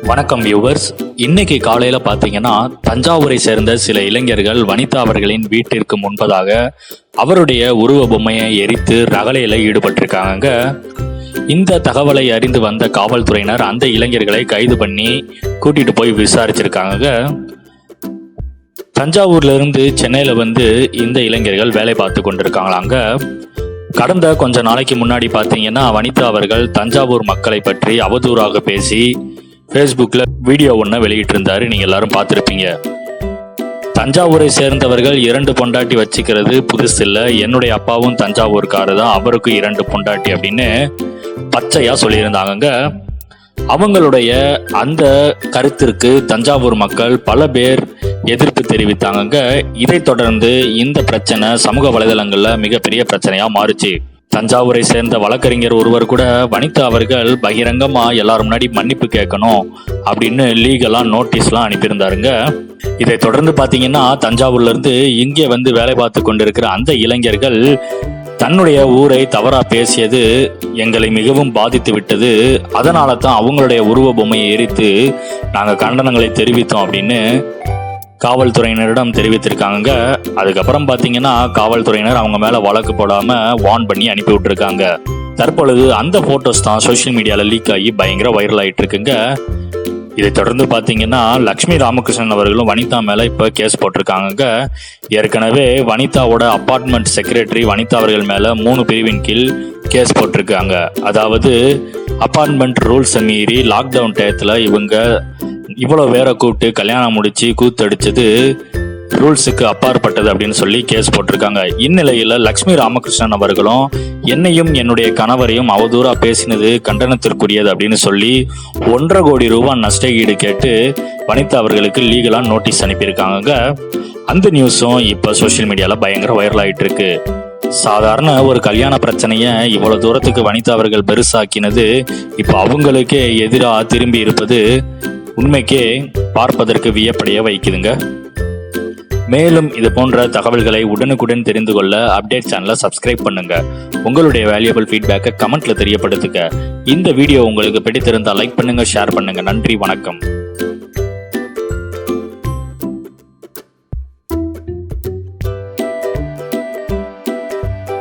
வணக்கம் வியூவர்ஸ். இன்னைக்கு காலையில பாத்தீங்கன்னா தஞ்சாவூரை சேர்ந்த சில இளைஞர்கள் வனிதா அவர்களின் வீட்டிற்கு முன்பதாக அவருடைய உருவ பொம்மையை எரித்து ரகளையில ஈடுபட்டிருக்காங்க. இந்த தகவலை அறிந்து வந்த காவல்துறையினர் அந்த இளைஞர்களை கைது பண்ணி கூட்டிட்டு போய் விசாரிச்சிருக்காங்க. தஞ்சாவூர்ல இருந்து சென்னையில வந்து இந்த இளைஞர்கள் வேலை பார்த்து கொண்டிருக்காங்களாங்க. கடந்த கொஞ்ச நாளைக்கு முன்னாடி பார்த்தீங்கன்னா வனிதா அவர்கள் தஞ்சாவூர் மக்களை பற்றி அவதூறாக பேசி ஃபேஸ்புக்கில் வீடியோ ஒன்று வெளியிட்டிருந்தாரு. நீங்கள் எல்லாரும் பார்த்துருப்பீங்க. தஞ்சாவூரை சேர்ந்தவர்கள் 2 பொண்டாட்டி வச்சுக்கிறது புதுசு இல்லை, என்னுடைய அப்பாவும் தஞ்சாவூர்காரர் தான், அவருக்கு 2 பொண்டாட்டி அப்படின்னு பச்சையாக சொல்லியிருந்தாங்க. அவங்களுடைய அந்த கருத்திற்கு தஞ்சாவூர் மக்கள் பல பேர் எதிர்ப்பு தெரிவித்தாங்க. இதைத் தொடர்ந்து இந்த பிரச்சனை சமூக வலைதளங்களில் மிகப்பெரிய பிரச்சனையாக மாறுச்சு. தஞ்சாவூரை சேர்ந்த வழக்கறிஞர் ஒருவர் கூட வனிதா அவர்கள் பகிரங்கமா எல்லாரும் முன்னாடி மன்னிப்பு கேட்கணும் அப்படின்னு லீகலா நோட்டீஸ்லாம் அனுப்பியிருந்தாருங்க. இதை தொடர்ந்து பாத்தீங்கன்னா தஞ்சாவூர்ல இருந்து இங்கே வந்து வேலை பார்த்து கொண்டிருக்கிற அந்த இளைஞர்கள் தன்னுடைய ஊரை தவறா பேசியது எங்களை மிகவும் பாதித்து விட்டது, அதனால தான் அவங்களுடைய உருவ பொம்மையை எரித்து நாங்கள் கண்டனங்களை தெரிவித்தோம் அப்படின்னு காவல்துறையினரிடம் தெரிவித்திருக்காங்க. அதுக்கப்புறம் பார்த்தீங்கன்னா காவல்துறையினர் அவங்க மேலே வழக்கு போடாமல் வார்ன் பண்ணி அனுப்பி விட்டுருக்காங்க. தற்பொழுது அந்த ஃபோட்டோஸ் தான் சோஷியல் மீடியாவில் லீக் ஆகி பயங்கர வைரல் ஆகிட்டு இருக்குங்க. இதை தொடர்ந்து பார்த்தீங்கன்னா லக்ஷ்மி ராமகிருஷ்ணன் அவர்களும் வனிதா மேலே இப்போ கேஸ் போட்டிருக்காங்க. ஏற்கனவே வனிதாவோட அப்பார்ட்மெண்ட் செக்ரட்டரி வனிதா அவர்கள் மேலே 3 பிரிவின் கீழ் கேஸ் போட்டிருக்காங்க. அதாவது அப்பார்ட்மெண்ட் ரூல்ஸை மீறி லாக்டவுன் டயத்தில் இவங்க இவ்வளோ வேற கூப்பிட்டு கல்யாணம் முடிச்சு கூத்தடிச்சது ரூல்ஸுக்கு அப்பாற்பட்டது அப்படின்னு சொல்லி கேஸ் போட்டிருக்காங்க. இந்நிலையில் லக்ஷ்மி ராமகிருஷ்ணன் அவர்களும் என்னையும் என்னுடைய கணவரையும் அவதூறா பேசினது கண்டனத்திற்குரியது அப்படின்னு சொல்லி 1.5 கோடி ரூபாய் நஷ்ட ஈடு கேட்டு வனிதா அவர்களுக்கு லீகலா நோட்டீஸ் அனுப்பியிருக்காங்க. அந்த நியூஸும் இப்போ சோஷியல் மீடியாவில் பயங்கர வைரல் ஆகிட்டு இருக்கு. சாதாரண ஒரு கல்யாண பிரச்சனையை இவ்வளவு தூரத்துக்கு வனிதா அவர்கள் பெருசாக்கினது இப்போ அவங்களுக்கே எதிராக திரும்பி இருப்பது உண்மைக்கே பார்ப்பதற்கு வியப்படைய வைக்குதுங்க. மேலும் இது போன்ற தகவல்களை உடனுக்குடன் தெரிந்து கொள்ள அப்டேட் சேனலை சப்ஸ்கிரைப் பண்ணுங்க. உங்களுடைய வேல்யூபிள் ஃபீட்பேக்கை கமெண்ட்ல தெரியப்படுத்துங்க. இந்த வீடியோ உங்களுக்கு பிடித்திருந்தால் லைக் பண்ணுங்க, ஷேர் பண்ணுங்க. நன்றி, வணக்கம்.